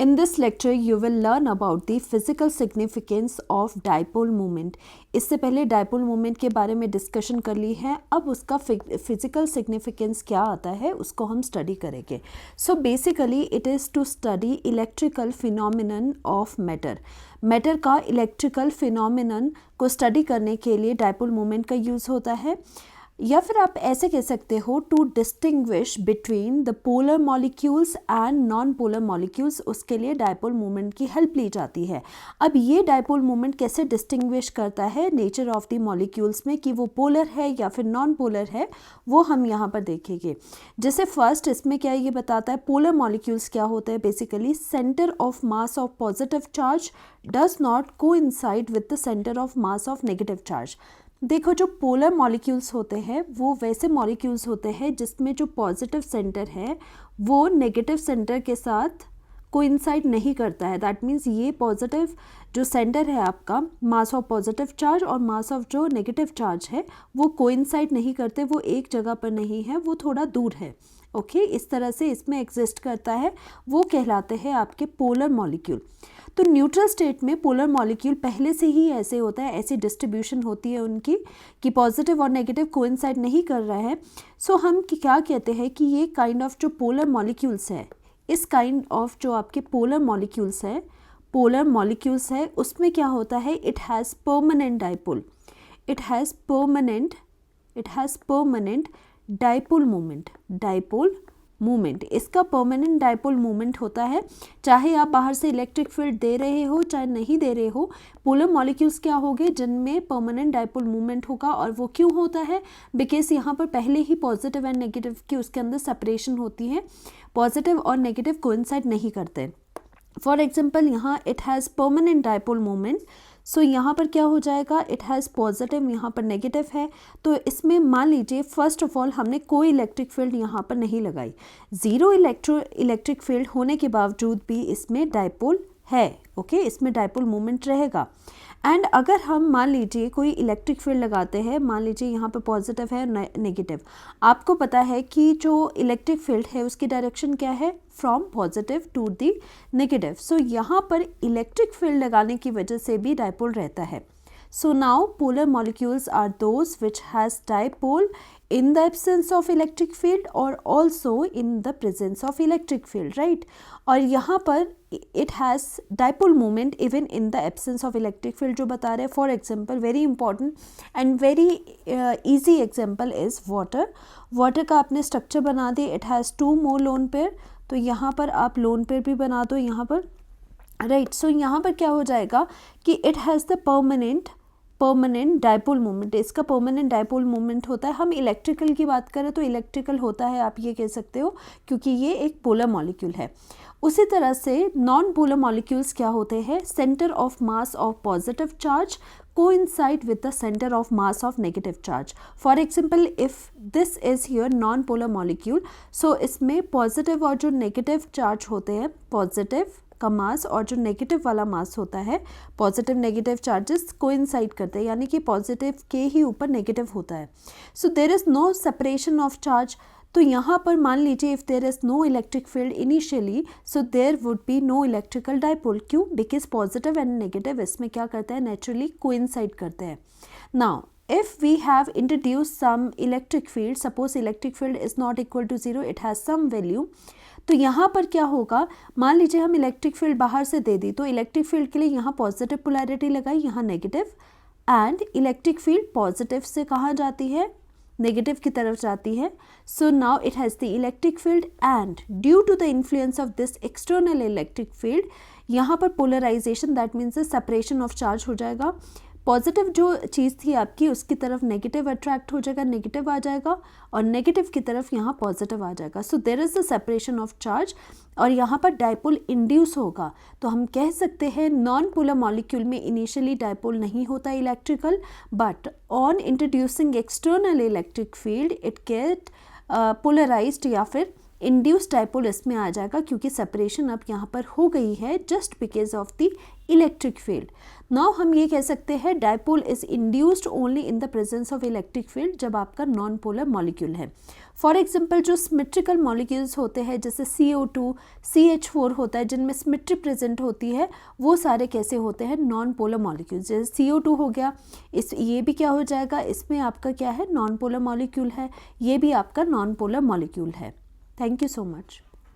In this lecture, you will learn about the physical significance of dipole moment. इससे पहले dipole moment के बारे में डिस्कशन कर ली है, अब उसका फिजिकल सिग्निफिकेंस क्या आता है उसको हम स्टडी करेंगे. So basically it is to study electrical phenomenon of matter. Matter का इलेक्ट्रिकल फिनोमिनन को स्टडी करने के लिए डाइपोल मोमेंट का यूज़ होता है, या फिर आप ऐसे कह सकते हो to distinguish between the polar molecules and non polar molecules. उसके लिए डाइपोल मोमेंट की हेल्प ली जाती है. अब ये डाइपोल मोमेंट कैसे डिस्टिंग्विश करता है नेचर ऑफ द मॉलिक्यूल्स में कि वो पोलर है या फिर नॉन पोलर है, वो हम यहाँ पर देखेंगे. जैसे फर्स्ट इसमें क्या ये बताता है, पोलर मॉलिक्यूल्स क्या होते हैं. Basically centre of mass of positive charge does not coincide with the centre of mass of negative charge. देखो, जो पोलर मॉलिक्यूल्स होते हैं वो वैसे मॉलिक्यूल्स होते हैं जिसमें जो पॉजिटिव सेंटर है वो नेगेटिव सेंटर के साथ कोइंसाइड नहीं करता है. दैट मीन्स ये पॉजिटिव जो सेंटर है आपका, मास ऑफ पॉजिटिव चार्ज और मास ऑफ जो नेगेटिव चार्ज है वो कोइंसाइड नहीं करते, वो एक जगह पर नहीं है, वो थोड़ा दूर है. ओके, इस तरह से इसमें एग्जिस्ट करता है, वो कहलाते हैं आपके पोलर मॉलिक्यूल. तो न्यूट्रल स्टेट में पोलर मॉलिक्यूल पहले से ही ऐसे होता है, ऐसी डिस्ट्रीब्यूशन होती है उनकी कि पॉजिटिव और नेगेटिव कोइंसाइड नहीं कर रहा है. सो हम क्या कहते हैं कि ये काइंड ऑफ जो पोलर मॉलिक्यूल्स है, इस काइंड ऑफ जो आपके पोलर मॉलिक्यूल्स है उसमें क्या होता है, it has permanent dipole, it has permanent dipole moment. इसका परमानेंट डाइपोल मोमेंट होता है, चाहे आप बाहर से इलेक्ट्रिक फील्ड दे रहे हो चाहे नहीं दे रहे हो. पोलर मॉलिक्यूल्स क्या होंगे, जिनमें परमानेंट डाइपोल मोमेंट होगा. और वो क्यों होता है, बिकॉज यहाँ पर पहले ही पॉजिटिव एंड नेगेटिव की उसके अंदर सेपरेशन होती है, पॉजिटिव और नेगेटिव कोइंसाइड नहीं करते. फॉर एग्जाम्पल यहाँ it has permanent dipole moment. So यहाँ पर क्या हो जाएगा, इट हैज़ पॉजिटिव, यहाँ पर नेगेटिव है. तो इसमें मान लीजिए फर्स्ट ऑफ ऑल हमने कोई इलेक्ट्रिक फील्ड यहाँ पर नहीं लगाई, ज़ीरो इलेक्ट्रिक फील्ड होने के बावजूद भी इसमें डाइपोल है. ओके, इसमें डाइपोल मोमेंट रहेगा. एंड अगर हम मान लीजिए कोई इलेक्ट्रिक फील्ड लगाते हैं, मान लीजिए यहाँ पर पॉजिटिव है नेगेटिव, आपको पता है कि जो इलेक्ट्रिक फील्ड है उसकी डायरेक्शन क्या है, from positive to the negative. So यहाँ पर इलेक्ट्रिक फील्ड लगाने की वजह से भी डाइपोल रहता है. So now polar molecules are those which has dipole in the absence of electric field or also in the presence of electric field, right? और यहाँ पर it has dipole moment even in the absence of electric field जो बता रहे हैं. For example, very important and very easy example is water. Water का आपने structure बना दिया, it has 2 more lone pair. तो यहाँ पर आप लोन पेयर भी बना दो यहाँ पर, राइट. सो यहाँ पर क्या हो जाएगा कि it has the permanent dipole moment. इसका परमानेंट डाइपोल मोमेंट होता है. हम इलेक्ट्रिकल की बात करें तो इलेक्ट्रिकल होता है, आप ये कह सकते हो, क्योंकि ये एक पोलर मॉलिक्यूल है. उसी तरह से नॉन पोलर मॉलिक्यूल्स क्या होते हैं, centre of mass of positive charge coincide with the center of mass of negative charge. For example, if this is your non-polar molecule, so इसमें पॉजिटिव और जो नेगेटिव चार्ज होते हैं, पॉजिटिव का मास और जो नेगेटिव वाला मास होता है, पॉजिटिव नेगेटिव चार्जेस कोइंसाइड करते हैं, यानी कि पॉजिटिव के ही ऊपर नेगेटिव होता है. So there is no separation of charge. तो यहाँ पर मान लीजिए if there is no electric field initially, so there would be no electrical dipole. क्यों, बिकॉज पॉजिटिव एंड नेगेटिव इसमें क्या करते हैं, नेचुरली कोइंसाइड करते हैं. Now if we have introduced some electric field, suppose electric field is not equal to 0, it has some value. तो यहाँ पर क्या होगा, मान लीजिए हम इलेक्ट्रिक फील्ड बाहर से दे दी, तो इलेक्ट्रिक फील्ड के लिए यहाँ पॉजिटिव पोलैरिटी लगाई, यहाँ negative, and electric field positive से कहाँ जाती है, नेगेटिव की तरफ जाती है. So now it has the electric field and due to the influence of this external electric field, यहाँ पर polarization, that means separation of charge हो जाएगा. पॉजिटिव जो चीज़ थी आपकी उसकी तरफ नेगेटिव अट्रैक्ट हो जाएगा, नेगेटिव आ जाएगा, और नेगेटिव की तरफ यहाँ पॉजिटिव आ जाएगा. So there is the separation of charge और यहाँ पर डाइपोल इंड्यूस होगा. तो हम कह सकते हैं नॉन पोलर मॉलिक्यूल में इनिशियली डाइपोल नहीं होता electrical, but on introducing external electric field it get polarized या फिर इंड्यूस्ड डाइपोल इसमें आ जाएगा क्योंकि सेपरेशन अब यहाँ पर हो गई है just because of the electric field. Now हम ये कह सकते हैं dipole is induced only in the presence of electric field जब आपका नॉन पोलर मॉलिक्यूल है। फॉर एग्जाम्पल जो सिमेट्रिकल मॉलिक्यूल्स होते हैं जैसे CO2, CH4 होता है जिनमें सिमेट्री प्रेजेंट होती है, वो सारे कैसे होते हैं, नॉन पोलर मॉलिक्यूल्स। जैसे CO2 हो गया, ये भी क्या हो जाएगा, इसमें आपका क्या है, नॉन पोलर मॉलिक्यूल है, ये भी आपका नॉन पोलर मॉलिक्यूल है। Thank you so much.